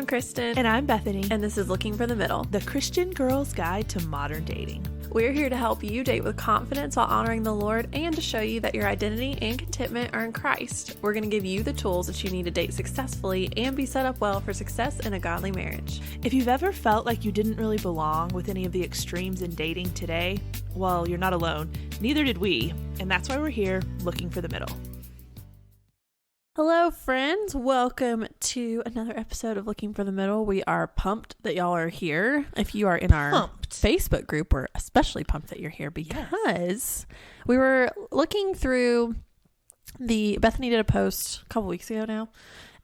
Kristen. And I'm Bethany. And this is Looking for the Middle, the Christian girl's guide to modern dating. We're here to help you date with confidence while honoring the Lord and to show you that your identity and contentment are in Christ. We're going to give you the tools that you need to date successfully and be set up well for success in a godly marriage. If you've ever felt like you didn't really belong with any of the extremes in dating today, well, you're not alone. Neither did we. And that's why we're here looking for the middle. Hello, friends. Welcome to another episode of Looking for the Middle. We are pumped that y'all are here. If you are in our Facebook group, we're especially pumped that you're here because we were looking through Bethany did a post a couple weeks ago now,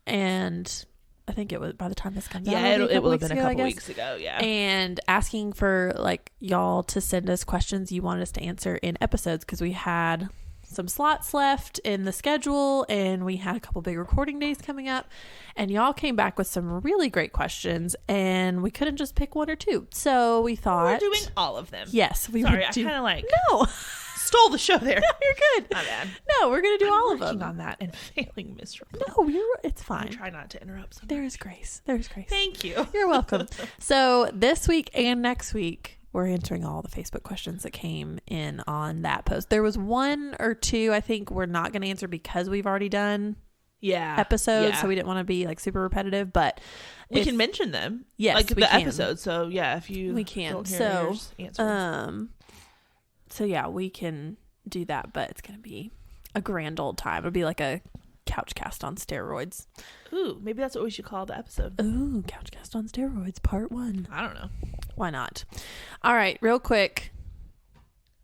and I think it was by the time this comes out. Yeah, it will have been a couple weeks ago, yeah. And asking for y'all to send us questions you wanted us to answer in episodes because we had some slots left in the schedule and we had a couple big recording days coming up, and y'all came back with some really great questions and we couldn't just pick one or two, so we thought we're doing all of them. Yes, I kind of stole the show there. No, you're good. My bad. No, we're gonna do all of them. Working on that and failing miserably. No, it's fine. I try not to interrupt sometimes. There is grace. Thank you. You're welcome. So this week and next week we're answering all the Facebook questions that came in on that post. There was one or two I think we're not going to answer because we've already done episodes, so we didn't want to be super repetitive, but we can mention them. Yes, the episodes. So yeah, if you we can. Don't hear yours, answer. So yeah, we can do that, but it's going to be a grand old time. It'll be like a CouchCast on steroids. Ooh, maybe that's what we should call the episode. Ooh, CouchCast on steroids, part 1. I don't know. Why not? All right, real quick.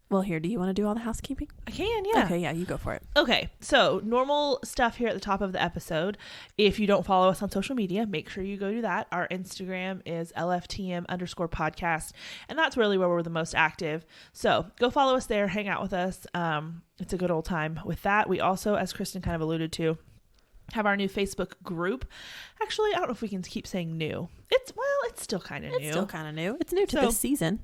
Well, here, do you want to do all the housekeeping? I can, yeah. Okay, yeah, you go for it. Okay, so normal stuff here at the top of the episode. If you don't follow us on social media, make sure you go do that. Our Instagram is LFTM_podcast, and that's really where we're the most active. So go follow us there, hang out with us. It's a good old time with that. We also, as Kristen kind of alluded to, have our new Facebook group. Actually, I don't know if we can keep saying new. It's still kind of new. It's still kind of new. It's new to this season.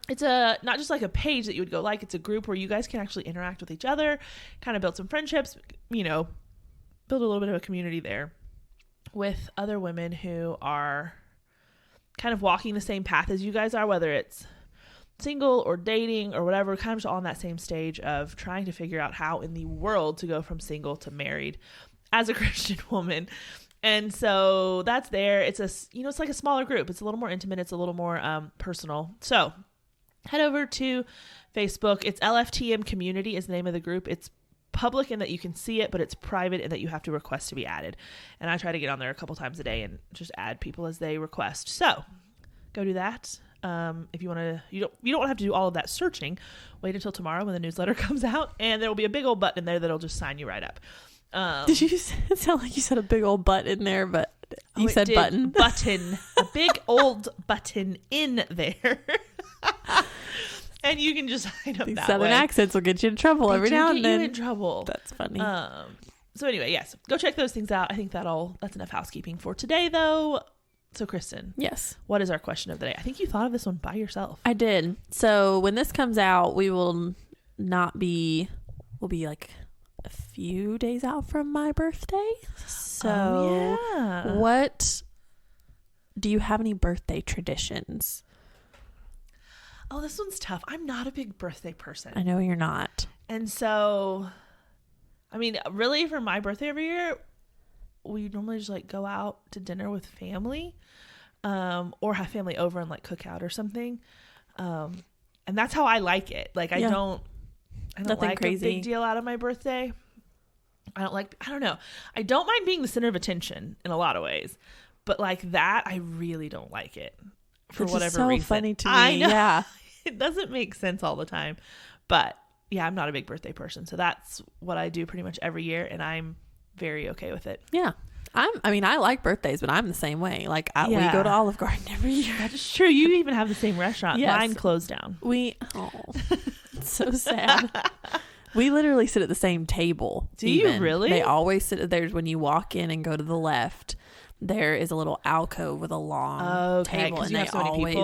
It's not just like a page that you would go like. It's a group where you guys can actually interact with each other, kind of build some friendships, build a little bit of a community there with other women who are kind of walking the same path as you guys are, whether it's single or dating or whatever, kind of just on that same stage of trying to figure out how in the world to go from single to married as a Christian woman. And so that's there. It's it's like a smaller group. It's a little more intimate. It's a little more personal. So head over to Facebook. It's LFTM Community is the name of the group. It's public in that you can see it, but it's private in that you have to request to be added. And I try to get on there a couple times a day and just add people as they request. So go do that. If you want to, you don't have to do all of that searching. Wait until tomorrow when the newsletter comes out, and there will be a big old button in there that'll just sign you right up. Did you sound like you said a big old butt in there, but you said button. Button. A big old button in there. And you can just sign up. These that southern way. Accents will get you in trouble every now and then. You in trouble. That's funny. So anyway, yes, go check those things out. I think that's enough housekeeping for today, though. So Kristen, yes, what is our question of the day? I think you thought of this one by yourself. I did. So when this comes out, we'll be like a few days out from my birthday. So what do you have any birthday traditions? Oh, this one's tough. I'm not a big birthday person. I know you're not. And so, I mean, really for my birthday every year, we normally just go out to dinner with family, or have family over and cook out or something. And that's how I like it. I don't Nothing like crazy. a big deal out of my birthday. I don't know. I don't mind being the center of attention in a lot of ways, but that, I really don't like it for whatever reason. It's so funny to me. I know. Yeah. It doesn't make sense all the time, but yeah, I'm not a big birthday person. So that's what I do pretty much every year, and I'm very okay with it. Yeah. I like birthdays, but I'm the same way. We go to Olive Garden every year. That's true. You even have the same restaurant. Yes. Mine closed down. It's so sad. We literally sit at the same table. Do you really? They always sit. There's when you walk in and go to the left, there is a little alcove with a long table, and they always,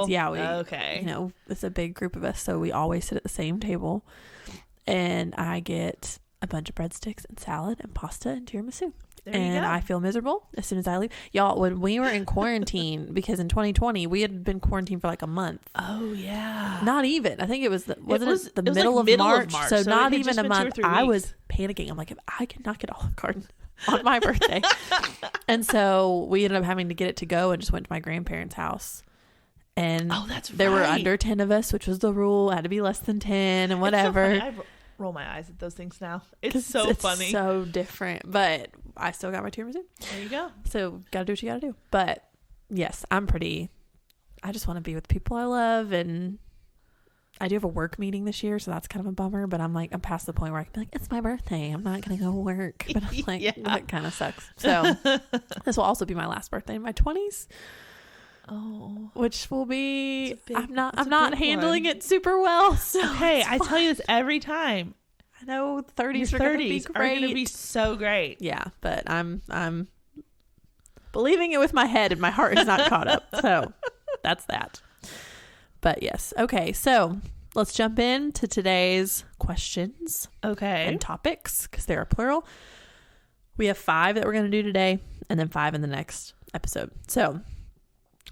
it's a big group of us, so we always sit at the same table, and I get a bunch of breadsticks and salad and pasta and tiramisu. And I feel miserable as soon as I leave. Y'all, when we were in quarantine, because in 2020, we had been quarantined for like a month. Oh, yeah. Not even. I think it was, the middle, like of March. So not even a month. I weeks. was panicking. I'm like, if I cannot get Olive Garden on my birthday. And so we ended up having to get it to go and just went to my grandparents' house. And there were under 10 of us, which was the rule. It had to be less than 10 and whatever. So I roll my eyes at those things now. It's so funny. It's so different. But I still got my tiramisu. There you go. So got to do what you got to do. But yes, I just want to be with people I love. And I do have a work meeting this year, so that's kind of a bummer. But I'm past the point where I can be like, it's my birthday. I'm not going to go work. But I'm like, that kind of sucks. So this will also be my last birthday in my 20s. Oh, which will be I'm not handling it super well. So okay, I tell you this every time. I know 30s are going to be so great. Yeah, but I'm believing it with my head and my heart is not caught up. So that's that. But yes, okay. So let's jump into today's questions. Okay, and topics because they are plural. We have 5 that we're going to do today, and then 5 in the next episode. So.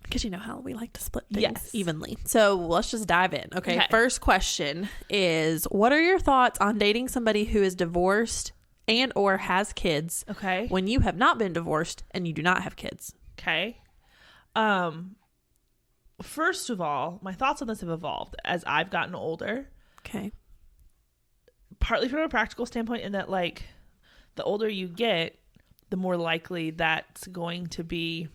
Because you know how we like to split things evenly. So let's just dive in. Okay. First question is, what are your thoughts on dating somebody who is divorced and or has kids? Okay. When you have not been divorced and you do not have kids. Okay. First of all, my thoughts on this have evolved as I've gotten older. Okay. Partly from a practical standpoint in that, like, the older you get, the more likely that's going to be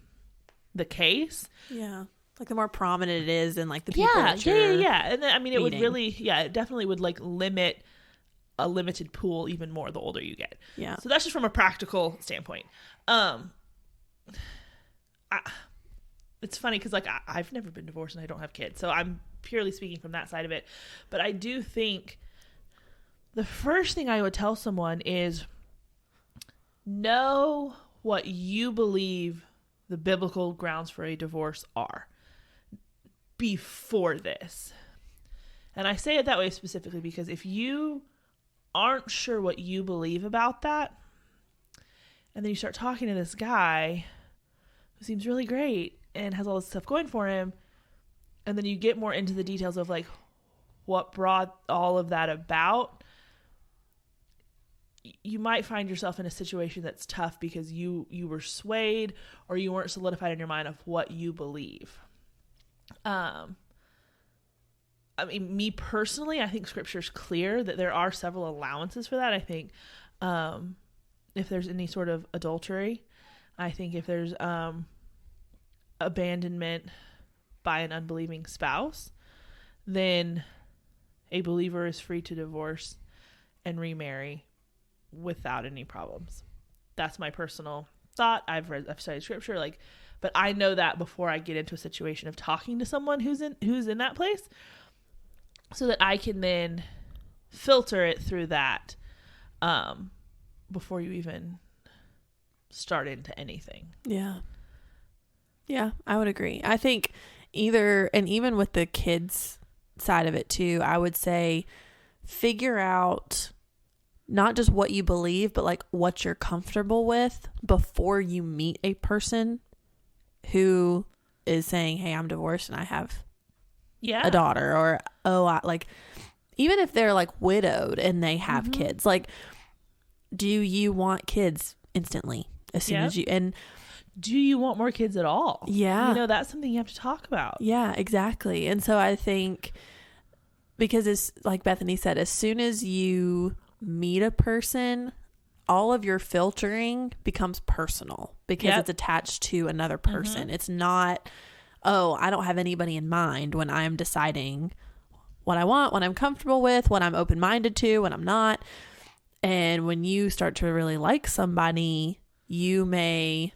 the case. Yeah. Like the more prominent it is in like the people that you're And then, I mean, it meeting. would really, it definitely would like limit a limited pool even more the older you get. Yeah. So that's just from a practical standpoint. It's funny because like I've never been divorced and I don't have kids. So I'm purely speaking from that side of it. But I do think the first thing I would tell someone is know what you believe the biblical grounds for a divorce are before this. And I say it that way specifically because if you aren't sure what you believe about that, and then you start talking to this guy who seems really great and has all this stuff going for him, and then you get more into the details of like what brought all of that about, you might find yourself in a situation that's tough because you were swayed or you weren't solidified in your mind of what you believe. I mean, me personally, I think scripture's clear that there are several allowances for that. I think if there's any sort of adultery, I think if there's abandonment by an unbelieving spouse, then a believer is free to divorce and remarry without any problems. That's my personal thought. I've studied scripture, like, but I know that before I get into a situation of talking to someone who's in that place, so that I can then filter it through that before you even start into anything. Yeah, I would agree. I think even with the kids side of it too, I would say figure out not just what you believe, but like what you're comfortable with before you meet a person who is saying, hey, I'm divorced and I have a daughter, or like even if they're like widowed and they have kids, like, do you want kids instantly as soon as you, and do you want more kids at all? Yeah. That's something you have to talk about. Yeah, exactly. And so I think because it's like Bethany said, as soon as you meet a person, all of your filtering becomes personal because it's attached to another person. It's not, I don't have anybody in mind when I'm deciding what I want, what I'm comfortable with, what I'm open-minded to, what I'm not. And when you start to really like somebody, you may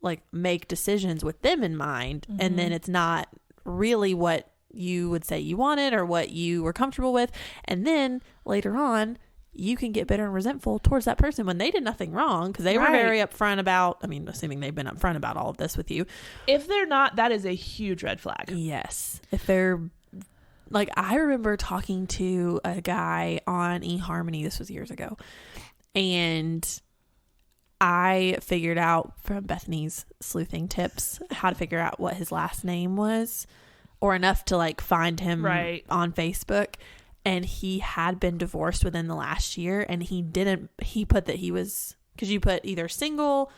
like make decisions with them in mind, and then it's not really what you would say you wanted or what you were comfortable with. And then later on, you can get bitter and resentful towards that person when they did nothing wrong because they were very upfront about, I mean, assuming they've been upfront about all of this with you. If they're not, that is a huge red flag. Yes. If they're like, I remember talking to a guy on eHarmony, this was years ago, and I figured out from Bethany's sleuthing tips how to figure out what his last name was, or enough to like find him on Facebook. And he had been divorced within the last year, and he put that he was, because you put either single,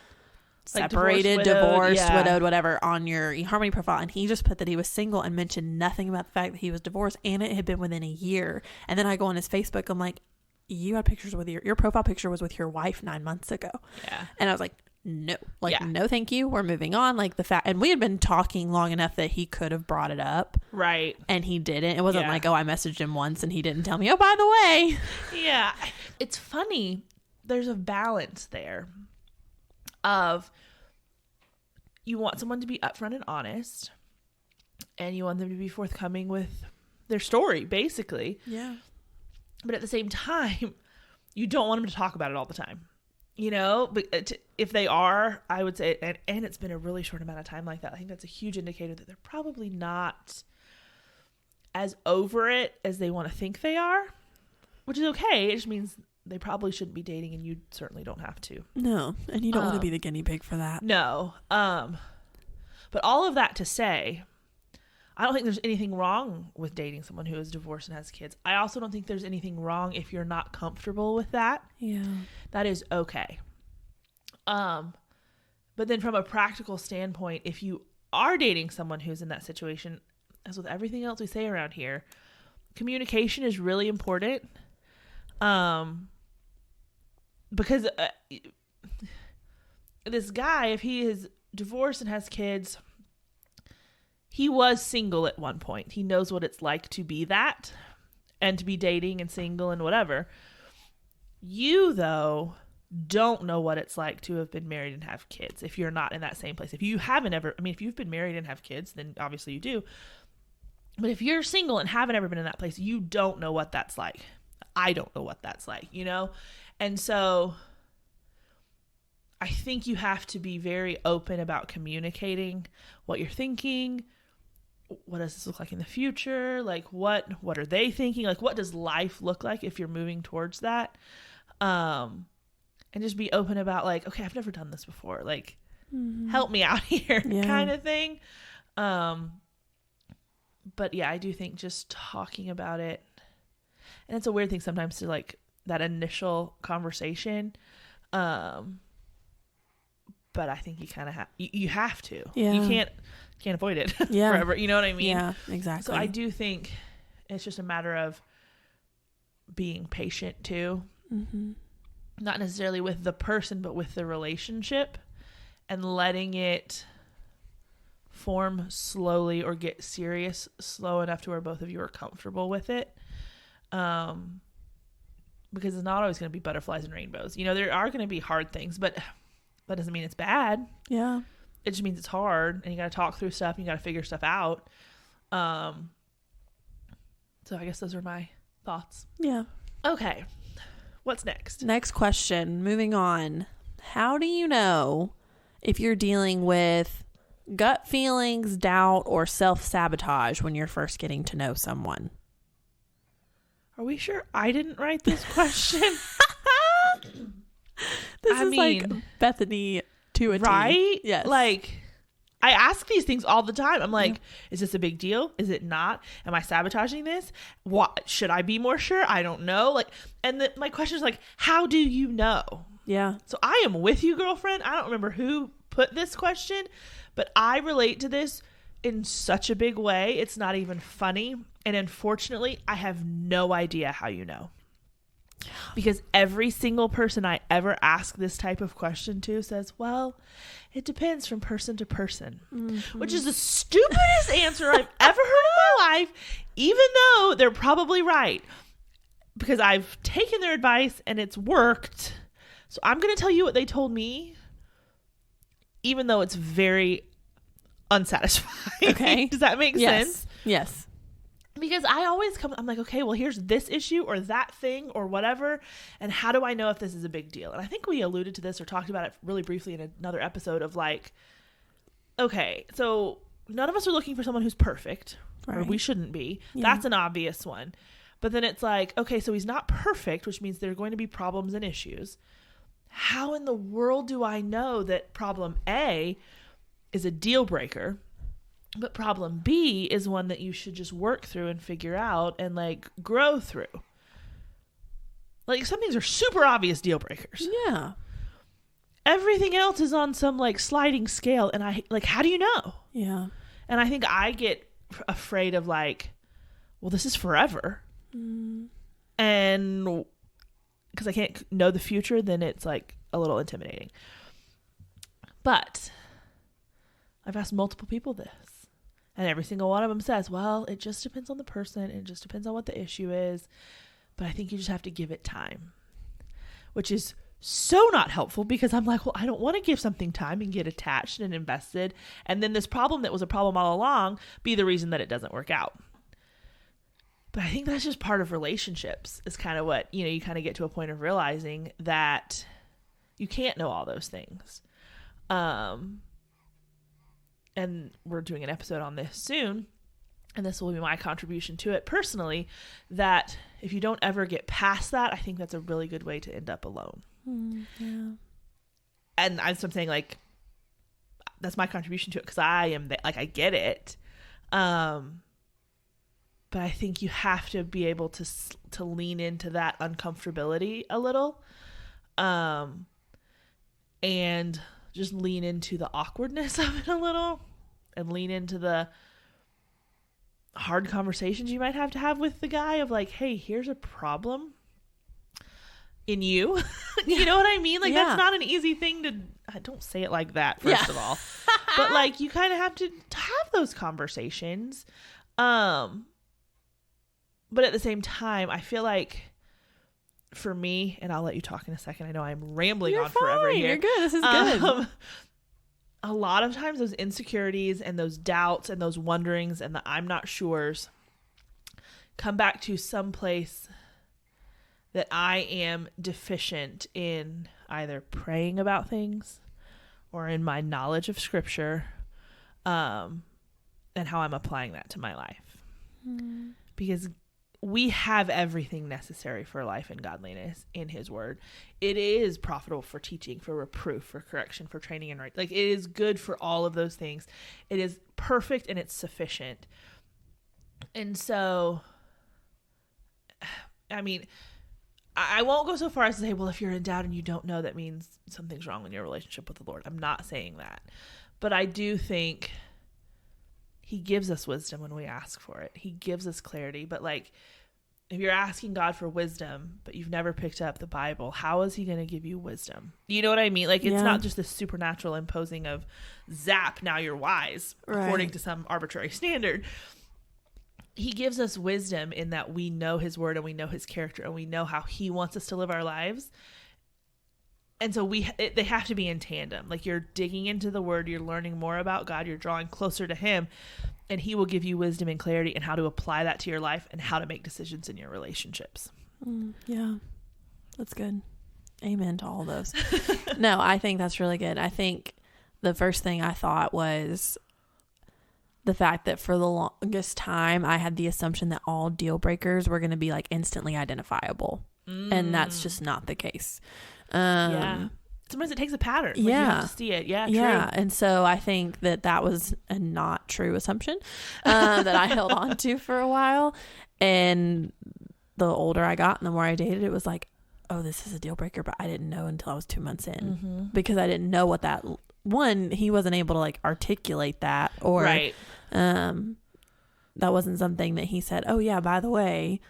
like separated, divorced, widowed, whatever on your eHarmony profile, and he just put that he was single and mentioned nothing about the fact that he was divorced, and it had been within a year. And then I go on his Facebook, I'm like, you had pictures with your profile picture was with your wife 9 months ago. Yeah. And I was like, no, no, thank you. We're moving on. Like the fact, and we had been talking long enough that he could have brought it up. Right. And he didn't. It wasn't like, oh, I messaged him once and he didn't tell me, oh, by the way. Yeah. It's funny. There's a balance there of you want someone to be upfront and honest, and you want them to be forthcoming with their story, basically. Yeah. But at the same time, you don't want them to talk about it all the time. You know, but if they are, I would say, and it's been a really short amount of time like that, I think that's a huge indicator that they're probably not as over it as they want to think they are, which is okay. It just means they probably shouldn't be dating, and you certainly don't have to. No, and you don't want to be the guinea pig for that. No. But all of that to say, I don't think there's anything wrong with dating someone who is divorced and has kids. I also don't think there's anything wrong if you're not comfortable with that. Yeah. That is okay. But then from a practical standpoint, if you are dating someone who's in that situation, as with everything else we say around here, communication is really important. Because this guy, if he is divorced and has kids, he was single at one point. He knows what it's like to be that and to be dating and single and whatever. You, though, don't know what it's like to have been married and have kids if you're not in that same place. If you haven't ever, if you've been married and have kids, then obviously you do. But if you're single and haven't ever been in that place, you don't know what that's like. I don't know what that's like, you know? And so I think you have to be very open about communicating what you're thinking. What does this look like in the future? Like what are they thinking? Like what does life look like if you're moving towards that? And just be open about like, okay, I've never done this before. Like help me out here kind of thing. But yeah, I do think just talking about it, and it's a weird thing sometimes to like that initial conversation. But I think you kind of you have to. Yeah. You can't avoid it forever. You know what I mean? Yeah, exactly. So I do think it's just a matter of being patient too. Mm-hmm. Not necessarily with the person, but with the relationship, and letting it form slowly or get serious slow enough to where both of you are comfortable with it. Because it's not always going to be butterflies and rainbows. You know, there are going to be hard things, but that doesn't mean it's bad. Yeah. It just means it's hard, and you got to talk through stuff, and you got to figure stuff out. So I guess those are my thoughts. Yeah. Okay. What's next? Next question. Moving on. How do you know if you're dealing with gut feelings, doubt, or self-sabotage when you're first getting to know someone? Are we sure I didn't write this question? This is like Bethany to a right? T. Yes. Like, I ask these things all the time. I'm like, is this a big deal? Is it not? Am I sabotaging this? What should I be more sure? I don't know. Like, and my question is like, how do you know? Yeah. So I am with you, girlfriend. I don't remember who put this question, but I relate to this in such a big way. It's not even funny. And unfortunately, I have no idea how you know. Because every single person I ever ask this type of question to says, well, it depends from person to person, which is the stupidest answer I've ever heard in my life, even though they're probably right, because I've taken their advice and it's worked. So I'm going to tell you what they told me, even though it's very unsatisfying. Okay. Does that make sense? Yes. Because I always I'm like, okay, well, here's this issue or that thing or whatever. And how do I know if this is a big deal? And I think we alluded to this or talked about it really briefly in another episode of like, okay, so none of us are looking for someone who's perfect, right? Or we shouldn't be. Yeah. That's an obvious one. But then it's like, okay, so he's not perfect, which means there are going to be problems and issues. how in the world do I know that problem A is a deal breaker, but problem B is one that you should just work through and figure out and like grow through? Like, some things are super obvious deal breakers. Yeah. Everything else is on some like sliding scale. And I like, how do you know? Yeah. And I think I get afraid of like, well, this is forever. And because I can't know the future, then it's like a little intimidating. But I've asked multiple people this, and every single one of them says, well, it just depends on the person. It just depends on what the issue is. But I think you just have to give it time, which is so not helpful, because I'm like, well, I don't want to give something time and get attached and invested, and then this problem that was a problem all along be the reason that it doesn't work out. But I think that's just part of relationships, is kind of what, you know, you kind of get to a point of realizing that you can't know all those things. And we're doing an episode on this soon, and this will be my contribution to it personally, that if you don't ever get past that, I think that's a really good way to end up alone. Yeah. And I'm saying, like, that's my contribution to it, because I am like, I get it. But I think you have to be able to lean into that uncomfortability a little, and just lean into the awkwardness of it a little, and lean into the hard conversations you might have to have with the guy of like, hey, here's a problem in you. You know what I mean? Like, that's not an easy thing to, I don't say it like that, first of all, but like, you kind of have to have those conversations. But at the same time, I feel like for me, and I'll let you talk in a second, I know I'm rambling on forever here. You're good. This is good. A lot of times those insecurities and those doubts and those wonderings and the I'm not sures come back to some place that I am deficient in either praying about things or in my knowledge of scripture, and how I'm applying that to my life. Because we have everything necessary for life and godliness in his word. It is profitable for teaching, for reproof, for correction, for training and right. Like, it is good for all of those things. It is perfect and it's sufficient. And so, I mean, I won't go so far as to say, well, if you're in doubt and you don't know, that means something's wrong in your relationship with the Lord. I'm not saying that. But I do think he gives us wisdom when we ask for it. He gives us clarity. But like, if you're asking God for wisdom, but you've never picked up the Bible, how is he going to give you wisdom? You know what I mean? Like, it's not just this supernatural imposing of zap, now you're wise, according to some arbitrary standard. He gives us wisdom in that we know his word and we know his character and we know how he wants us to live our lives. And so they have to be in tandem. Like, you're digging into the word, you're learning more about God, you're drawing closer to him, and he will give you wisdom and clarity and how to apply that to your life and how to make decisions in your relationships. Yeah, that's good. Amen to all those. No, I think that's really good. I think the first thing I thought was the fact that for the longest time, I had the assumption that all deal breakers were going to be like instantly identifiable. And that's just not the case. Sometimes it takes a pattern. Like, you have to see it. True. And so I think that was a not true assumption that I held on to for a while. And the older I got and the more I dated, it was like, oh, this is a deal breaker, but I didn't know until I was 2 months in, because I didn't know what that one, he wasn't able to like articulate that, or that wasn't something that he said, oh yeah, by the way,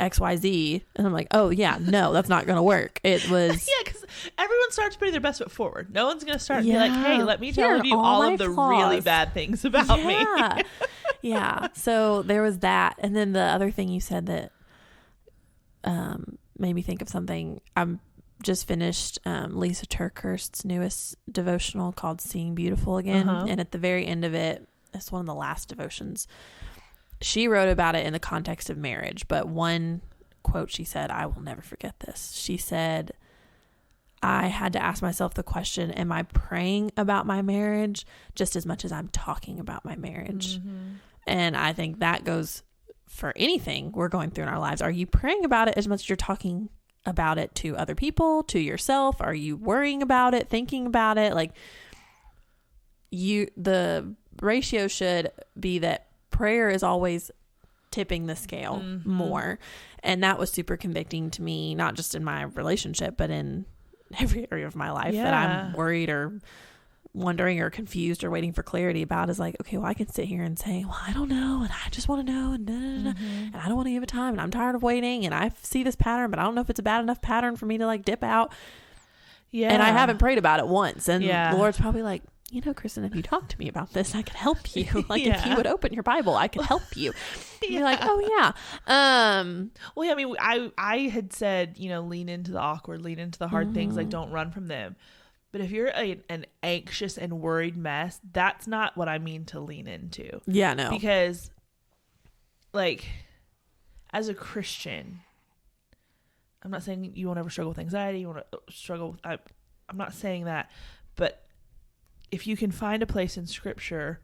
XYZ. And I'm like, oh yeah, no, that's not going to work. It was because everyone starts putting their best foot forward. No one's going to start and be like, hey, let me tell you all of the really bad things about me. So there was that. And then the other thing you said that made me think of something. I'm just finished Lisa Turkhurst's newest devotional called Seeing Beautiful Again. And at the very end of it, it's one of the last devotions, she wrote about it in the context of marriage. But one quote she said, I will never forget this. She said, I had to ask myself the question, am I praying about my marriage just as much as I'm talking about my marriage? And I think that goes for anything we're going through in our lives. Are you praying about it as much as you're talking about it to other people, to yourself? Are you worrying about it, thinking about it? Like, the ratio should be that prayer is always tipping the scale more. And that was super convicting to me, not just in my relationship, but in every area of my life that I'm worried or wondering or confused or waiting for clarity about. Is like, okay, well, I can sit here and say, well, I don't know, and I just want to know, and and I don't want to give it time, and I'm tired of waiting, and I see this pattern, but I don't know if it's a bad enough pattern for me to like dip out. Yeah. And I haven't prayed about it once. And the Lord's probably like, you know, Kristen, if you talk to me about this, I could help you. Like, if you would open your Bible, I could help you. And you're like, oh yeah. Well, yeah, I mean, I had said, you know, lean into the awkward, lean into the hard things, like don't run from them. But if you're an anxious and worried mess, that's not what I mean to lean into. Yeah, no. Because, like, as a Christian, I'm not saying you won't ever struggle with anxiety. You won't struggle with, I'm not saying that. But if you can find a place in Scripture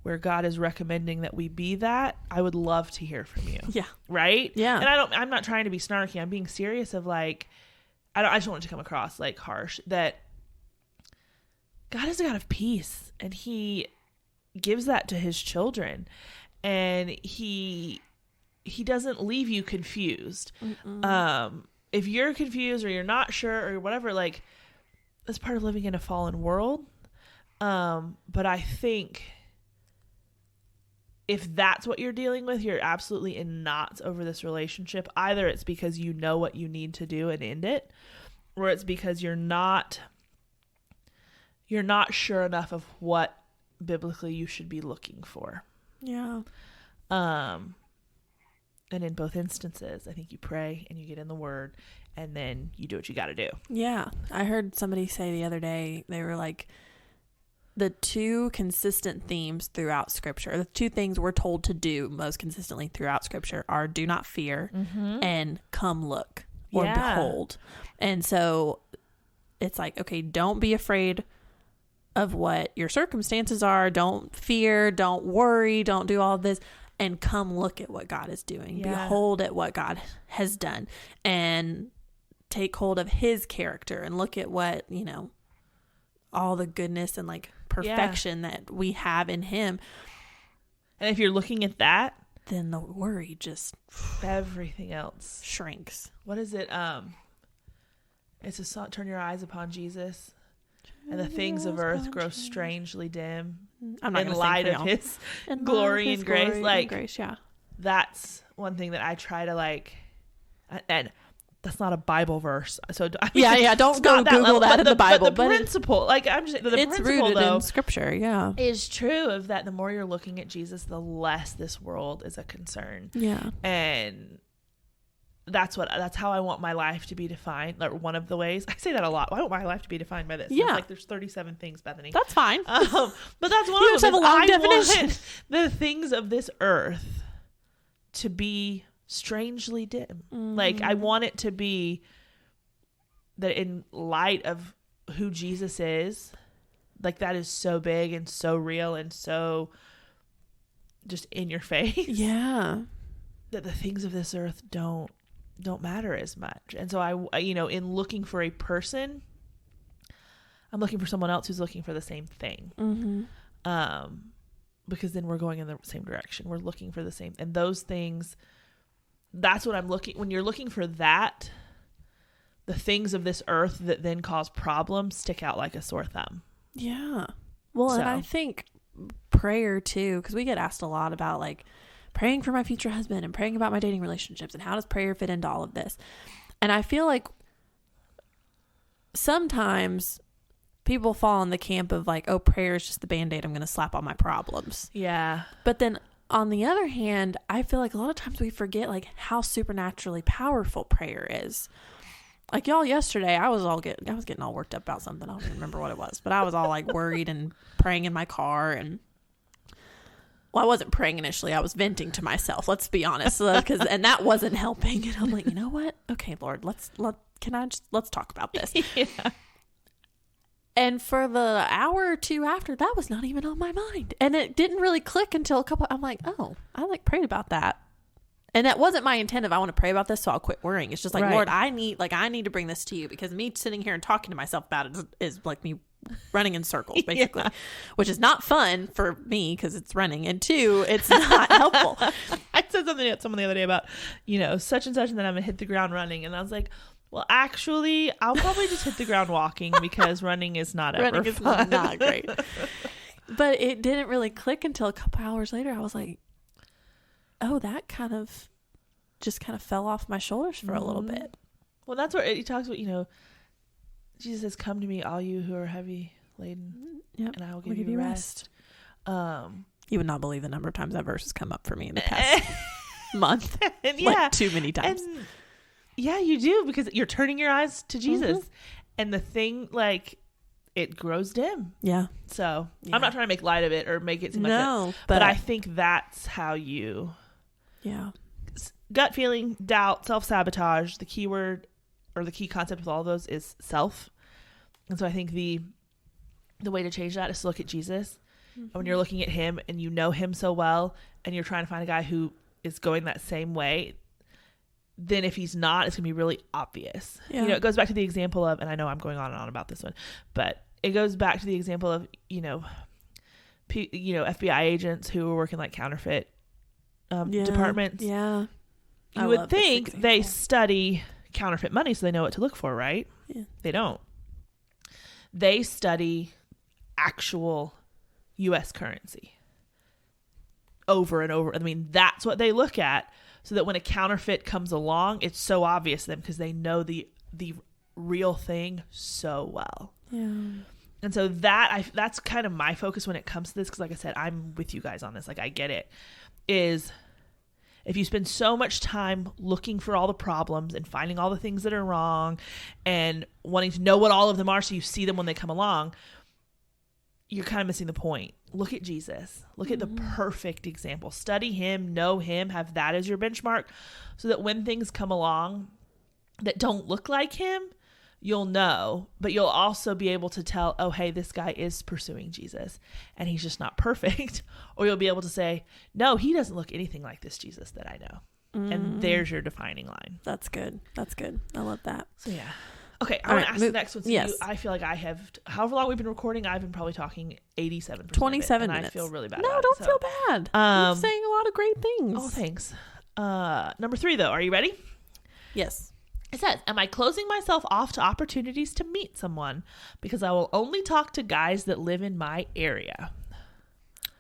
where God is recommending that we be that, I would love to hear from you. Yeah. Right? Yeah. And I'm not trying to be snarky. I'm being serious of like, I just don't want it to come across like harsh, that God is a God of peace, and he gives that to his children, and he doesn't leave you confused. If you're confused or you're not sure or whatever, like, that's part of living in a fallen world. But I think if that's what you're dealing with, you're absolutely in knots over this relationship. Either it's because you know what you need to do and end it, or it's because you're not sure enough of what biblically you should be looking for. Yeah. And in both instances, I think you pray and you get in the Word, and then you do what you got to do. Yeah. I heard somebody say the other day, they were like, the two consistent themes throughout Scripture, the two things we're told to do most consistently throughout Scripture are do not fear and come look or behold. And so it's like, okay, don't be afraid of what your circumstances are. Don't fear, don't worry, don't do all this, and come look at what God is doing. Behold at what God has done, and take hold of his character and look at what, you know, all the goodness and like perfection that we have in him. And if you're looking at that, then the worry just everything else shrinks. What is it? It's a song, turn your eyes upon Jesus, and the things of earth grow strangely dim in light of his glory and grace. Like, that's one thing that I try to like, and that's not a Bible verse. So I mean, don't go Google that in the Bible. But the principle, like, I'm just the it's principle, rooted though, in Scripture. Yeah, is true of that. The more you're looking at Jesus, the less this world is a concern. Yeah, and that's how I want my life to be defined. Like, one of the ways I say that a lot. I want my life to be defined by this. Yeah, it's like there's 37 things, Bethany. That's fine. But that's one you of them. have a long definition. Want the things of this earth to be strangely dim. Like, I want it to be that in light of who Jesus is, like, that is so big and so real and so just in your face. Yeah, that the things of this earth don't matter as much. And so I, you know, in looking for a person, I'm looking for someone else who's looking for the same thing. Because then we're going in the same direction. We're looking for the same, and those things, that's what I'm looking, when you're looking for that, the things of this earth that then cause problems stick out like a sore thumb. Yeah. Well, and I think prayer too, because we get asked a lot about like praying for my future husband and praying about my dating relationships and how does prayer fit into all of this. And I feel like sometimes people fall in the camp of like, oh, prayer is just the Band-Aid I'm going to slap on my problems. Yeah. But then on the other hand, I feel like a lot of times we forget like how supernaturally powerful prayer is. Like, y'all, yesterday I was getting all worked up about something. I don't even remember what it was, but I was all like worried and praying in my car. And well, I wasn't praying initially. I was venting to myself. Let's be honest, and that wasn't helping. And I'm like, you know what? Okay, Lord, let's talk about this. Yeah. And for the hour or two after, that was not even on my mind. And it didn't really click until I'm like, oh, I like prayed about that. And that wasn't my intent of I want to pray about this, so I'll quit worrying. It's just like, Right. Lord, I need to bring this to you, because me sitting here and talking to myself about it is like me running in circles, basically, which is not fun for me because it's running. And 2, it's not helpful. I said something to someone the other day about, such and such, and then I'm going to hit the ground running. And I was like, well, actually, I'll probably just hit the ground walking because running is not ever fun. Is not great. But it didn't really click until a couple hours later. I was like, oh, that kind of fell off my shoulders for a little bit. Well, that's where he talks about, Jesus says, come to me, all you who are heavy laden, and I will give you rest. You would not believe the number of times that verse has come up for me in the past month. And like too many times. And yeah, you do, because you're turning your eyes to Jesus. Mm-hmm. And the thing, like, it grows dim. Yeah. So I'm not trying to make light of it or make it seem like that. But I think that's how you... Yeah. Gut feeling, doubt, self-sabotage, the key word or the key concept with all of those is self. And so I think the way to change that is to look at Jesus. And when you're looking at him and you know him so well and you're trying to find a guy who is going that same way, then if he's not, it's going to be really obvious. Yeah. It goes back to the example of, and I know I'm going on and on about this one, but it goes back to the example of, FBI agents who were working like counterfeit departments. Yeah. You would think they study counterfeit money so they know what to look for, right? Yeah. They don't. They study actual U.S. currency over and over. I mean, that's what they look at, so that when a counterfeit comes along, it's so obvious to them because they know the real thing so well. Yeah. And so that's kind of my focus when it comes to this, because like I said, I'm with you guys on this. Like, I get it. Is if you spend so much time looking for all the problems and finding all the things that are wrong and wanting to know what all of them are so you see them when they come along, you're kind of missing the point. Look at Jesus. Look at the perfect example. Study him, know him, have that as your benchmark, so that when things come along that don't look like him, you'll know, but you'll also be able to tell, oh, hey, this guy is pursuing Jesus and he's just not perfect. Or you'll be able to say, no, he doesn't look anything like this Jesus that I know. And there's your defining line. That's good. That's good. I love that. So yeah. Okay, I want to ask the next one. So yes. I feel like I have, however long we've been recording, I've been probably talking 87%. 27 minutes. I feel really bad. No, about don't it, feel bad. You're saying a lot of great things. Oh, thanks. Number 3, though. Are you ready? Yes. It says, am I closing myself off to opportunities to meet someone because I will only talk to guys that live in my area?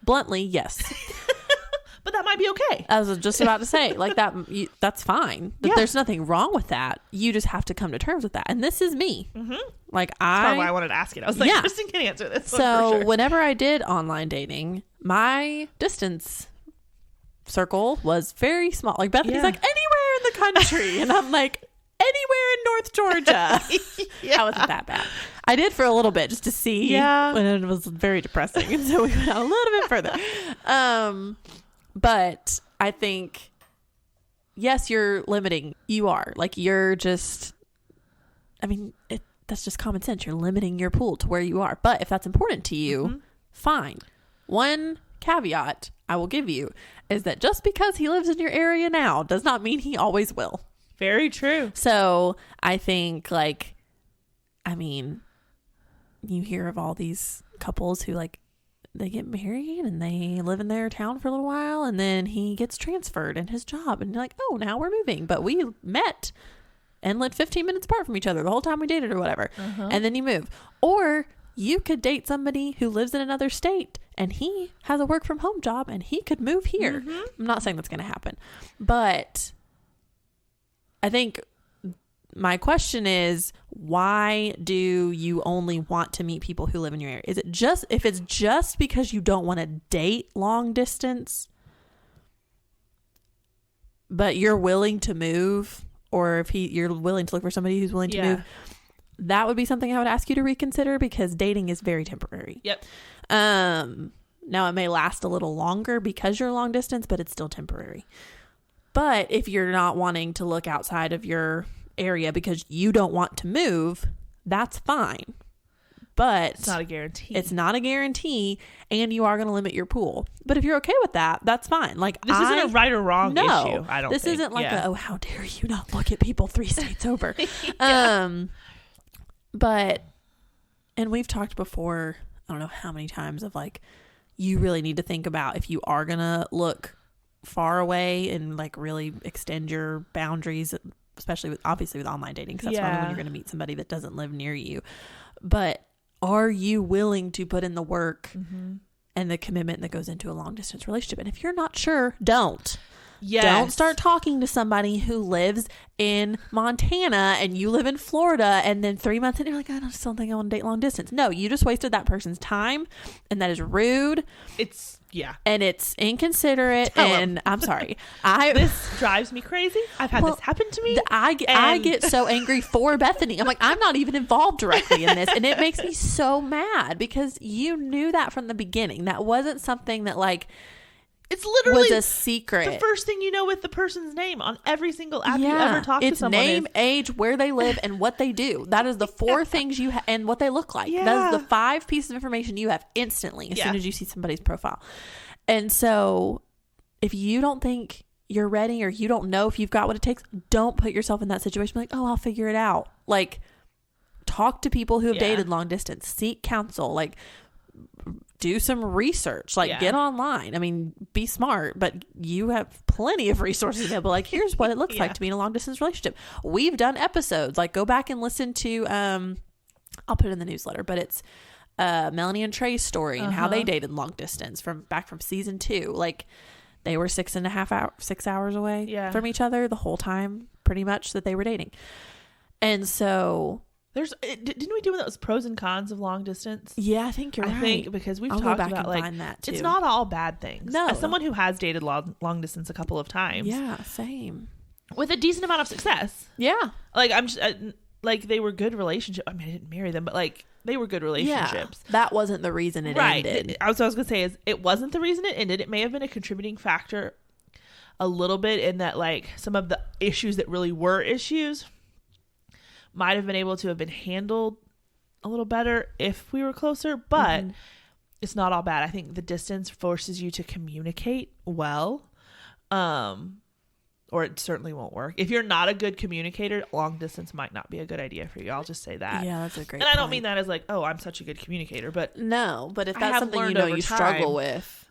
Bluntly, yes. But that might be okay. I was just about to say, like, that's fine. Yeah. There's nothing wrong with that. You just have to come to terms with that. And this is me. Mm-hmm. Like, That's probably why I wanted to ask it. I was like, Kristen can answer this one So for sure. whenever I did online dating, my distance circle was very small. Like, Bethany's like, anywhere in the country. And I'm like, anywhere in North Georgia. I wasn't that bad. I did for a little bit just to see. Yeah. And it was very depressing. And so we went out a little bit further. But I think, yes, you're limiting. You are. Like, you're just, I mean, that's just common sense. You're limiting your pool to where you are. But if that's important to you, fine. One caveat I will give you is that just because he lives in your area now does not mean he always will. Very true. So I think, like, I mean, you hear of all these couples who, like, they get married and they live in their town for a little while and then he gets transferred in his job and you're like, oh, now we're moving. But we met and lived 15 minutes apart from each other the whole time we dated or whatever. And then you move. Or you could date somebody who lives in another state and he has a work from home job and he could move here. I'm not saying that's going to happen. But I think my question is, why do you only want to meet people who live in your area? Is it just, if it's just because you don't want to date long distance, but you're willing to move, or if you're willing to look for somebody who's willing to move, that would be something I would ask you to reconsider, because dating is very temporary. Yep. Now it may last a little longer because you're long distance, but it's still temporary. But if you're not wanting to look outside of your area because you don't want to move, that's fine. but it's not a guarantee. It's not a guarantee, and you are going to limit your pool. But if you're okay with that, that's fine. Like, this isn't a right or wrong issue. I don't. This isn't like oh, how dare you not look at people 3 states over. But, and we've talked before, I don't know how many times, of like, you really need to think about if you are going to look far away and like really extend your boundaries, especially with online dating, because that's probably when you're going to meet somebody that doesn't live near you. But are you willing to put in the work and the commitment that goes into a long distance relationship? And if you're not sure, don't. Yes. Don't start talking to somebody who lives in Montana and you live in Florida, and then 3 months and you're like, I just don't think I want to date long distance. No, you just wasted that person's time, and that is rude. And it's inconsiderate. I'm sorry. This drives me crazy. I've had this happen to me. I get so angry for Bethany. I'm like, I'm not even involved directly in this, and it makes me so mad because you knew that from the beginning. That wasn't something that like, it's literally was a secret. The first thing you know with the person's name on every single app you ever talk to someone. It's name, age, where they live, and what they do. That is the 4 things you have, and what they look like. That is the 5 pieces of information you have instantly as soon as you see somebody's profile. And so if you don't think you're ready, or you don't know if you've got what it takes, don't put yourself in that situation. Like, oh, I'll figure it out. Like, talk to people who have dated long distance. Seek counsel. Like, do some research, like get online. I mean, be smart, but you have plenty of resources available. Like, here's what it looks like to be in a long distance relationship. We've done episodes, like go back and listen to, I'll put it in the newsletter, but it's Melanie and Trey's story and how they dated long distance from season 2. Like, they were 6 hours away from each other the whole time, pretty much, that they were dating. And so didn't we do one that was pros and cons of long distance? Yeah, I think you're right. I think because we've talked about like that too. It's not all bad things. No, as someone who has dated long distance a couple of times, same, with a decent amount of success. Yeah, like I'm just, like they were good relationships. I mean, I didn't marry them, but like they were good relationships. Yeah, that wasn't the reason it ended. What I was gonna say is it wasn't the reason it ended. It may have been a contributing factor, a little bit, in that like some of the issues that really were issues might have been able to have been handled a little better if we were closer, but it's not all bad. I think the distance forces you to communicate well, or it certainly won't work. If you're not a good communicator, long distance might not be a good idea for you. I'll just say that. Yeah, that's a great And I don't point. mean that as like, oh, I'm such a good communicator, but no, but if that's something you struggle with.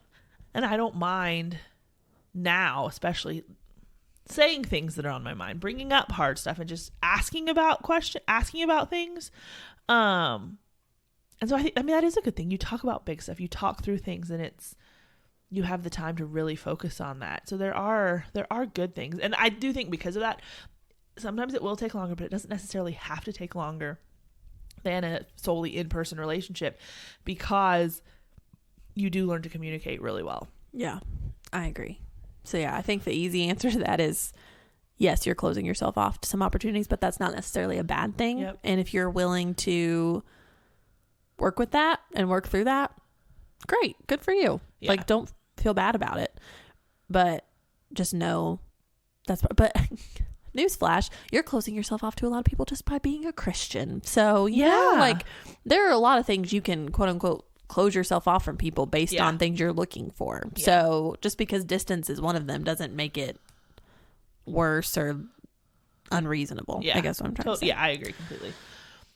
And I don't mind now, especially saying things that are on my mind, bringing up hard stuff, and just asking about things. And so I mean, that is a good thing. You talk about big stuff, you talk through things, and you have the time to really focus on that. So there are good things. And I do think because of that, sometimes it will take longer, but it doesn't necessarily have to take longer than a solely in-person relationship, because you do learn to communicate really well. Yeah, I agree. So yeah, I think the easy answer to that is yes, you're closing yourself off to some opportunities, but that's not necessarily a bad thing. Yep. And if you're willing to work with that and work through that, great, good for you. Yeah. Like, don't feel bad about it, but just know but newsflash, you're closing yourself off to a lot of people just by being a Christian. So yeah, like there are a lot of things you can quote unquote close yourself off from people based on things you're looking for. Yeah. So just because distance is one of them doesn't make it worse or unreasonable. Yeah. I guess what I'm trying to say. Yeah, I agree completely.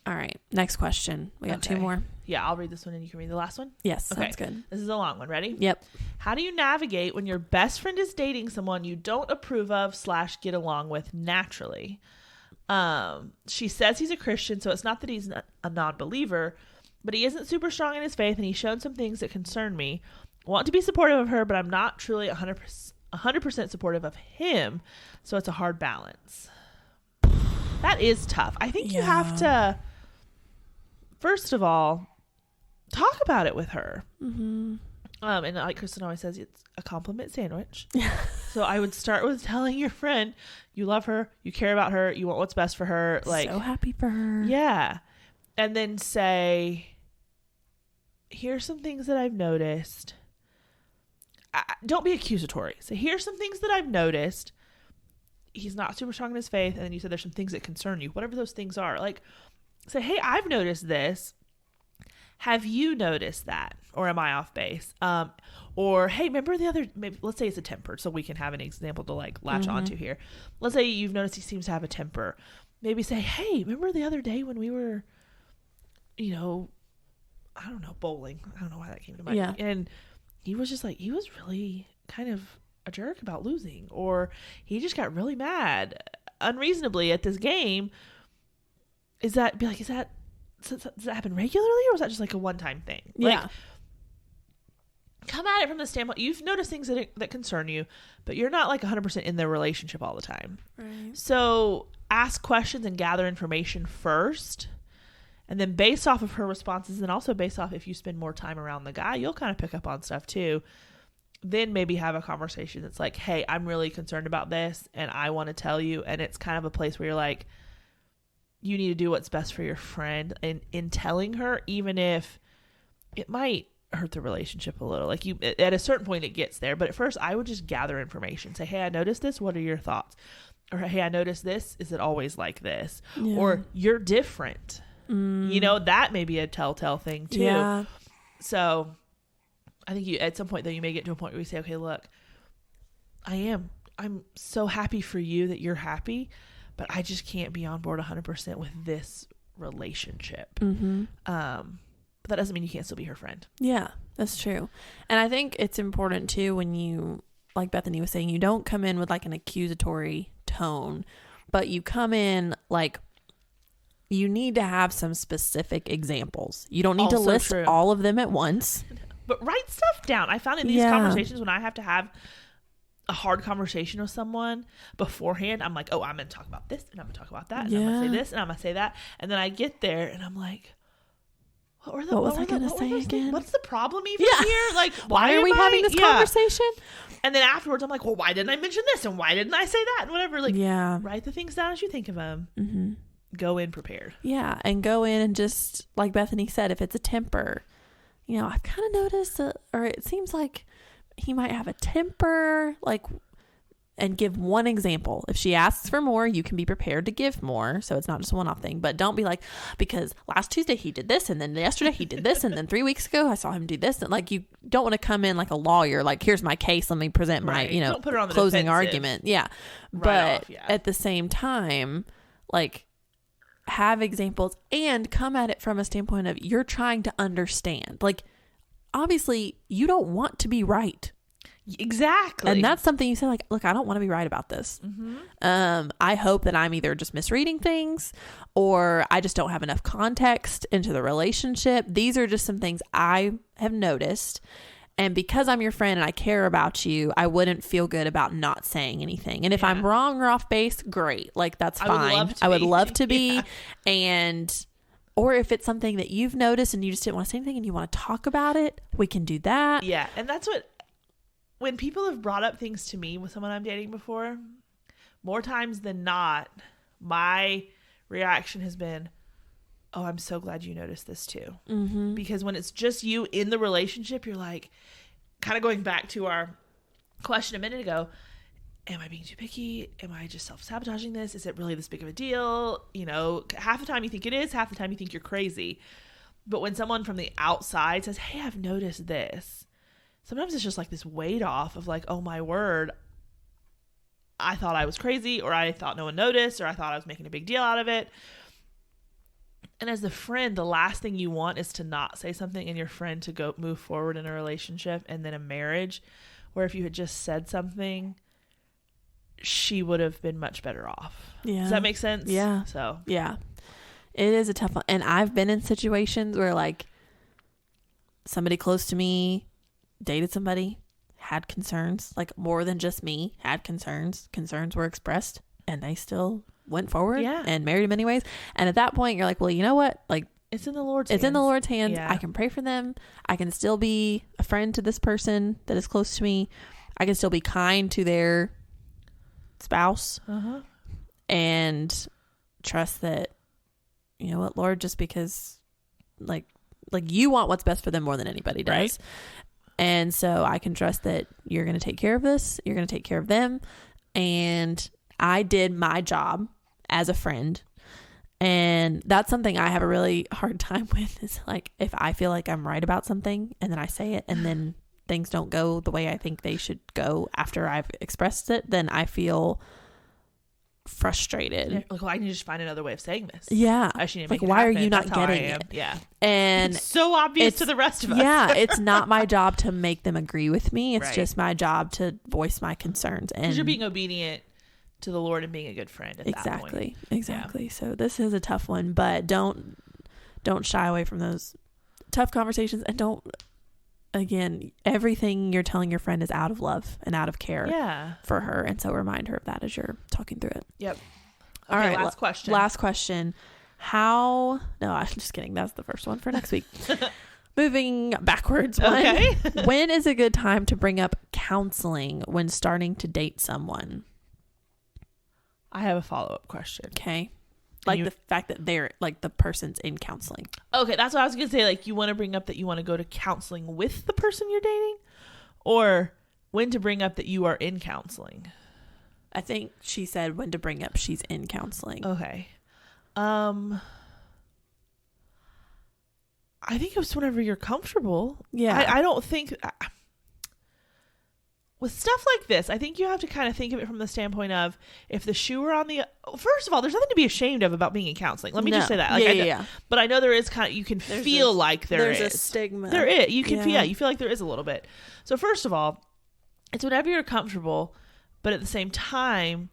All right. Next question. We got 2 more. Yeah, I'll read this one and you can read the last one. Yes. Okay. Sounds good. This is a long one. Ready? Yep. How do you navigate when your best friend is dating someone you don't approve of / get along with naturally? She says he's a Christian, so it's not that he's a non-believer, but he isn't super strong in his faith, and he's shown some things that concern me. I want to be supportive of her, but I'm not truly 100% supportive of him, so it's a hard balance. That is tough. I think you have to, first of all, talk about it with her. Mm-hmm. And like Kristen always says, it's a compliment sandwich. So I would start with telling your friend you love her, you care about her, you want what's best for her. Like, so happy for her. Yeah. And then say, here's some things that I've noticed. Don't be accusatory. Say, here's some things that I've noticed. He's not super strong in his faith. And then you said there's some things that concern you. Whatever those things are. Like, say, hey, I've noticed this. have you noticed that? Or am I off base? Or, hey, remember the other, maybe, let's say it's a temper, so we can have an example to like latch onto here. Let's say you've noticed he seems to have a temper. Maybe say, hey, remember the other day when we were, you know, I don't know, bowling. I don't know why that came to mind. Yeah. And he was just like, he was really kind of a jerk about losing, or he just got really mad unreasonably at this game. Does that happen regularly, or is that just like a one-time thing? Yeah. Like, come at it from the standpoint, you've noticed things that concern you, but you're not like 100% in their relationship all the time. Right. So ask questions and gather information first. And then based off of her responses, and also based off if you spend more time around the guy, you'll kind of pick up on stuff too. Then maybe have a conversation that's like, hey, I'm really concerned about this and I want to tell you. And it's kind of a place where you're like, you need to do what's best for your friend. And in telling her, even if it might hurt the relationship a little, like you, at a certain point it gets there. But at first I would just gather information. Say, hey, I noticed this. What are your thoughts? Or, hey, I noticed this. Is it always like this? Yeah. Or you're different. You know, that may be a telltale thing too. Yeah. So I think you, at some point though, you may get to a point where you say, okay, look, I'm so happy for you that you're happy, but I just can't be on board 100% with this relationship. But that doesn't mean you can't still be her friend. Yeah, that's true. And I think it's important too, when you, like Bethany was saying, you don't come in with like an accusatory tone, but you come in like, you need to have some specific examples. You don't need to list all of them at once. But write stuff down. I found in these conversations, when I have to have a hard conversation with someone beforehand, I'm like, oh, I'm going to talk about this, and I'm going to talk about that, and I'm going to say this, and I'm going to say that. And then I get there, and I'm like, what was I going to say again? What's the problem even here? Like, why are we having this conversation? And then afterwards, I'm like, well, why didn't I mention this? And why didn't I say that? And whatever. Like, write the things down as you think of them. Go in prepared. Yeah, and go in and just, like Bethany said, if it's a temper, you know, I've kind of noticed or it seems like he might have a temper, like, and give one example. If she asks for more, you can be prepared to give more, so it's not just a one-off thing. But don't be like, because last Tuesday he did this, and then yesterday he did this, and then 3 weeks ago I saw him do this. And like, you don't want to come in like a lawyer, like, here's my case, let me present my, you know, don't put her on the closing defensive. argument. Yeah. But at the same time, like, have examples and come at it from a standpoint of you're trying to understand. Like, obviously you don't want to be right. Exactly. And that's something you say, like, look, I don't want to be right about this. I hope that I'm either just misreading things or I just don't have enough context into the relationship. These are just some things I have noticed. And because I'm your friend and I care about you, I wouldn't feel good about not saying anything. And if I'm wrong or off base, great. Like, that's fine. I would love to be. And, or if it's something that you've noticed and you just didn't want to say anything and you want to talk about it, we can do that. Yeah. And that's what, when people have brought up things to me with someone I'm dating before, more times than not, my reaction has been, oh, I'm so glad you noticed this too. Because when it's just you in the relationship, you're like, kind of going back to our question a minute ago, am I being too picky? Am I just self-sabotaging this? Is it really this big of a deal? You know, half the time you think it is, half the time you think you're crazy. But when someone from the outside says, hey, I've noticed this, sometimes it's just like this weight off of like, oh my word, I thought I was crazy, or I thought no one noticed, or I thought I was making a big deal out of it. And as the friend, the last thing you want is to not say something and your friend to go move forward in a relationship and then a marriage where if you had just said something, she would have been much better off. Yeah. Does that make sense? Yeah. So, yeah, it is a tough one. And I've been in situations where like somebody close to me dated somebody, had concerns, like more than just me, had concerns were expressed, and they still went forward and married him anyways. And at that point you're like, well, you know what, like, it's in the Lord's hands. I can pray for them. I can still be a friend to this person that is close to me. I can still be kind to their spouse and trust that, you know what, Lord, just because like you want what's best for them more than anybody does. Right. And so I can trust that you're going to take care of this. You're going to take care of them. And I did my job as a friend. And that's something I have a really hard time with, is like, if I feel like I'm right about something and then I say it and then things don't go the way I think they should go after I've expressed it, then I feel frustrated. Like, well, I need to just find another way of saying this. Yeah. I should like, why are you not getting it? Yeah. And it's so obvious to the rest of us. Yeah. It's not my job to make them agree with me. It's right. just my job to voice my concerns. And you're being obedient to the Lord and being a good friend at that point. Exactly. Yeah. So this is a tough one, but don't shy away from those tough conversations, and don't, again, everything you're telling your friend is out of love and out of care for her. And so remind her of that as you're talking through it. Yep. Okay, all right. Last question. No, I'm just kidding. That's the first one for next week. Moving backwards. Okay. When is a good time to bring up counseling when starting to date someone? I have a follow-up question. Okay. Like the fact that they're like the person's in counseling. Okay, that's what I was going to say. Like, you want to bring up that you want to go to counseling with the person you're dating, or when to bring up that you are in counseling? I think she said when to bring up she's in counseling. Okay. I think it was whenever you're comfortable. Yeah. I don't think... with stuff like this, I think you have to kind of think of it from the standpoint of, if the shoe were on the... First of all, there's nothing to be ashamed of about being in counseling. Let me just say that. Like, yeah. But I know there is kind of... You can feel like there's a stigma. There is. You can feel... you feel like there is a little bit. So first of all, it's whenever you're comfortable, but at the same time,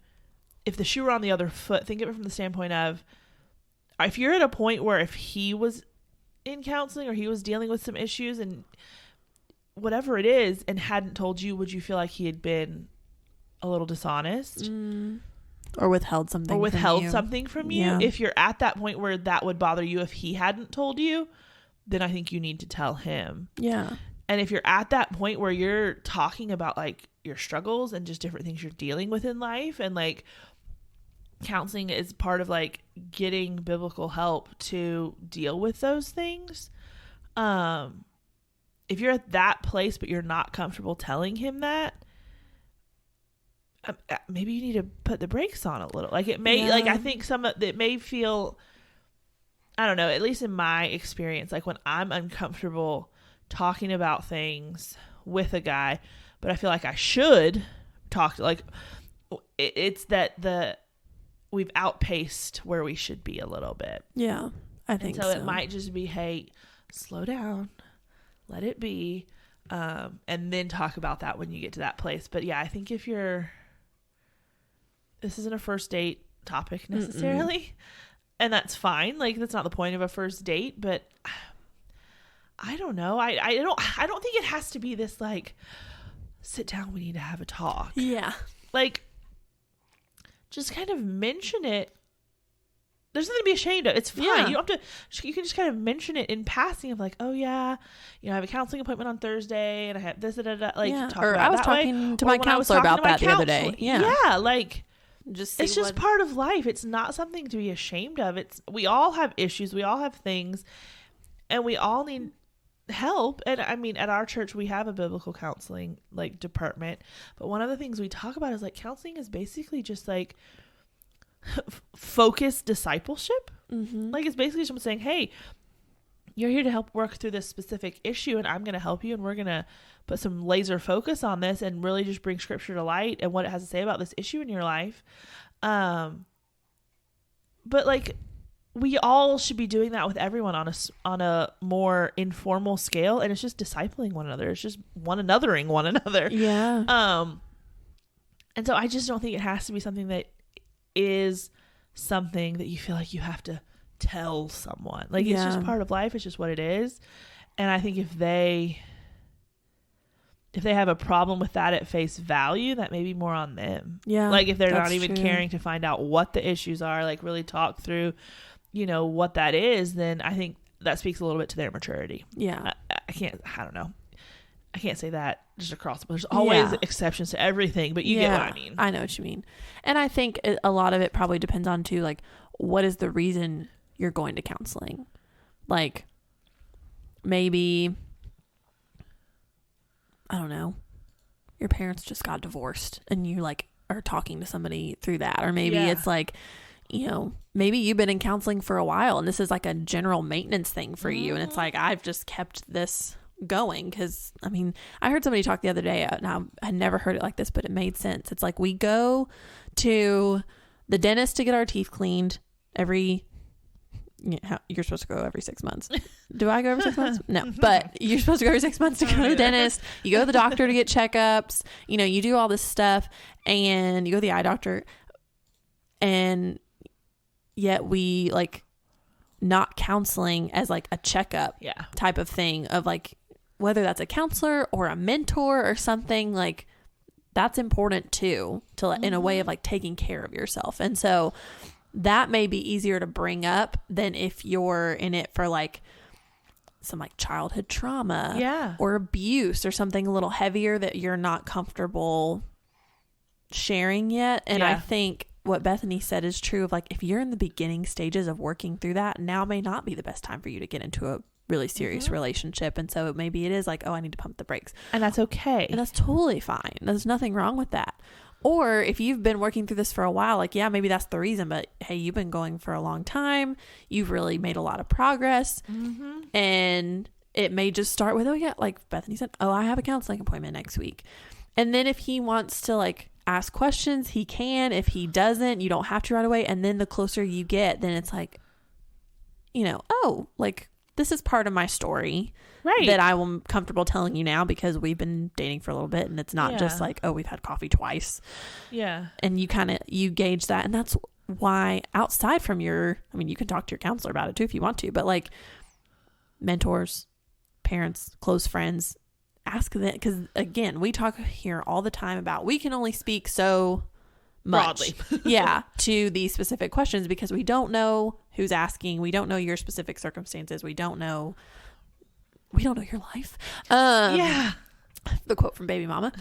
if the shoe were on the other foot, think of it from the standpoint of, if you're at a point where if he was in counseling or he was dealing with some issues and whatever it is and hadn't told you, would you feel like he had been a little dishonest or withheld something from you? Yeah. If you're at that point where that would bother you if he hadn't told you, then I think you need to tell him. Yeah. And if you're at that point where you're talking about like your struggles and just different things you're dealing with in life, and like counseling is part of like getting biblical help to deal with those things, if you're at that place but you're not comfortable telling him that, maybe you need to put the brakes on a little. Like, it may, like, I think it may feel, I don't know, at least in my experience, like when I'm uncomfortable talking about things with a guy, but I feel like I should talk, like, it's that we've outpaced where we should be a little bit. Yeah, I think so. It might just be, hey, slow down. Let it be, and then talk about that when you get to that place. But yeah, I think if this isn't a first date topic necessarily, and that's fine. Like, that's not the point of a first date, but I don't know. I don't think it has to be this, like, sit down, we need to have a talk. Yeah. Like, just kind of mention it. There's nothing to be ashamed of. It's fine. Yeah. You don't have to. You can just kind of mention it in passing of like, oh yeah, I have a counseling appointment on Thursday, and I have this, like, talk or about I was that talking way. to my counselor about that the other day. Yeah, like, it's just part of life. It's not something to be ashamed of. We all have issues. We all have things, and we all need help. And I mean, at our church, we have a biblical counseling like department. But one of the things we talk about is like counseling is basically just like focused discipleship. Like, it's basically someone saying, hey, you're here to help work through this specific issue, and I'm going to help you, and we're going to put some laser focus on this and really just bring scripture to light and what it has to say about this issue in your life. But like, we all should be doing that with everyone on a more informal scale, and it's just discipling one another. It's just one anothering one another. Yeah. And so I just don't think it has to be something that is something that you feel like you have to tell someone. Like, it's just part of life. It's just what it is. And I think if they have a problem with that at face value, that may be more on them. Yeah. Like, if they're not even caring to find out what the issues are, like really talk through, what that is, then I think that speaks a little bit to their maturity. Yeah. I don't know. I can't say that just across, but there's always exceptions to everything, but you get what I mean. I know what you mean. And I think a lot of it probably depends on too, like, what is the reason you're going to counseling? Like, maybe, I don't know, your parents just got divorced and you like are talking to somebody through that. Or maybe it's like you know, maybe you've been in counseling for a while and this is like a general maintenance thing for you. And it's like, I've just kept this going because, I mean, I heard somebody talk the other day, and I never heard it like this, but it made sense. It's like we go to the dentist to get our teeth cleaned you're supposed to go every 6 months. Do I go every 6 months? No, but you're supposed to go every 6 months to go to the dentist. You go to the doctor to get checkups. You know, you do all this stuff, and you go to the eye doctor, and yet we like not counseling as like a checkup type of thing of like, whether that's a counselor or a mentor or something, like that's important too, to in a way of like taking care of yourself. And so that may be easier to bring up than if you're in it for like some like childhood trauma or abuse or something a little heavier that you're not comfortable sharing yet. And I think what Bethany said is true of like, if you're in the beginning stages of working through that, now may not be the best time for you to get into a really serious relationship. And so maybe it is like, oh, I need to pump the brakes. And that's okay. And that's totally fine. There's nothing wrong with that. Or if you've been working through this for a while, like, yeah, maybe that's the reason, but hey, you've been going for a long time. You've really made a lot of progress. And it may just start with, oh yeah, like Bethany said, oh, I have a counseling appointment next week. And then if he wants to like ask questions, he can. If he doesn't, you don't have to right away. And then the closer you get, then it's like, you know, oh, like this is part of my story. Right. That I'm comfortable telling you now because we've been dating for a little bit, and it's not just like, oh, we've had coffee twice. Yeah. And you gauge that. And that's why outside from I mean, you can talk to your counselor about it too if you want to, but like mentors, parents, close friends, ask them. Because again, we talk here all the time about we can only speak so much to these specific questions because we don't know who's asking. We don't know your specific circumstances. We don't know your life. The quote from Baby Mama.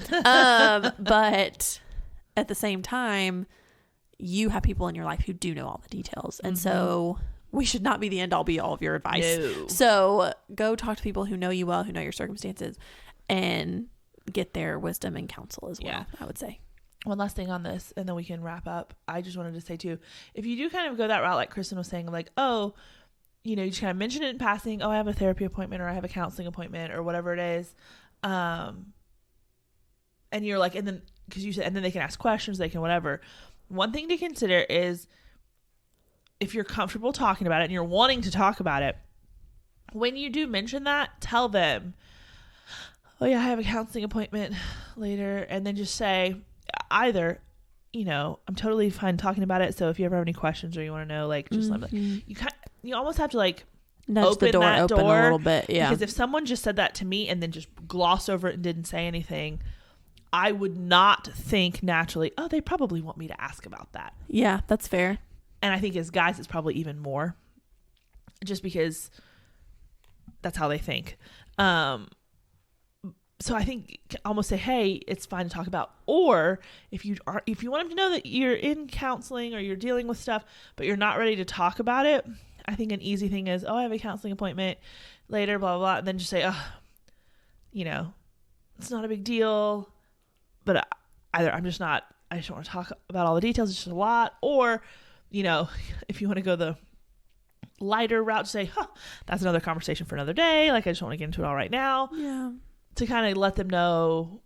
But at the same time, you have people in your life who do know all the details. And so we should not be the end all be all of your advice. No. So go talk to people who know you well, who know your circumstances, and get their wisdom and counsel as well, I would say. One last thing on this, and then we can wrap up. I just wanted to say too, if you do kind of go that route, like Kristen was saying, like, oh, you know, you just kind of mention it in passing. Oh, I have a therapy appointment or I have a counseling appointment or whatever it is. And you're like, and then, because you said, and then they can ask questions, they can whatever. One thing to consider is if you're comfortable talking about it and you're wanting to talk about it, when you do mention that, tell them, oh yeah, I have a counseling appointment later. And then just say either, you know, I'm totally fine talking about it. So if you ever have any questions or you want to know, like, just let me, you almost have to like nudge the door open a little bit. Yeah. Because if someone just said that to me and then just glossed over it and didn't say anything, I would not think naturally, oh, they probably want me to ask about that. Yeah, that's fair. And I think as guys, it's probably even more just because that's how they think. So I think almost say, hey, it's fine to talk about. Or if you want them to know that you're in counseling or you're dealing with stuff, but you're not ready to talk about it, I think an easy thing is, oh, I have a counseling appointment later, blah, blah, blah. And then just say, oh, you know, it's not a big deal, but either I just don't want to talk about all the details. It's just a lot. Or, you know, if you want to go the lighter route, say, that's another conversation for another day. Like, I just don't want to get into it all right now. Yeah. To kind of let them know,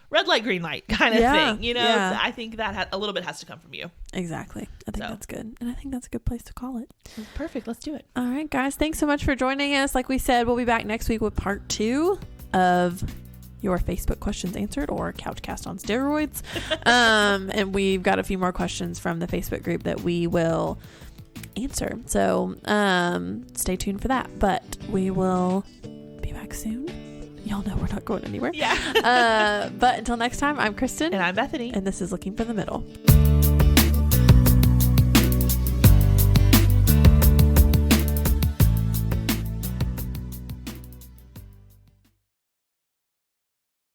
red light, green light kind of thing, you know. Yeah. I think that a little bit has to come from you. Exactly. I think that's good. And I think that's a good place to call it. Perfect. Let's do it. All right, guys. Thanks so much for joining us. Like we said, we'll be back next week with part 2 of your Facebook questions answered, or CouchCast on steroids. And we've got a few more questions from the Facebook group that we will answer. So stay tuned for that. But we will be back soon. Y'all know we're not going anywhere. Yeah. But until next time, I'm Kristen. And I'm Bethany. And this is Looking for the Middle.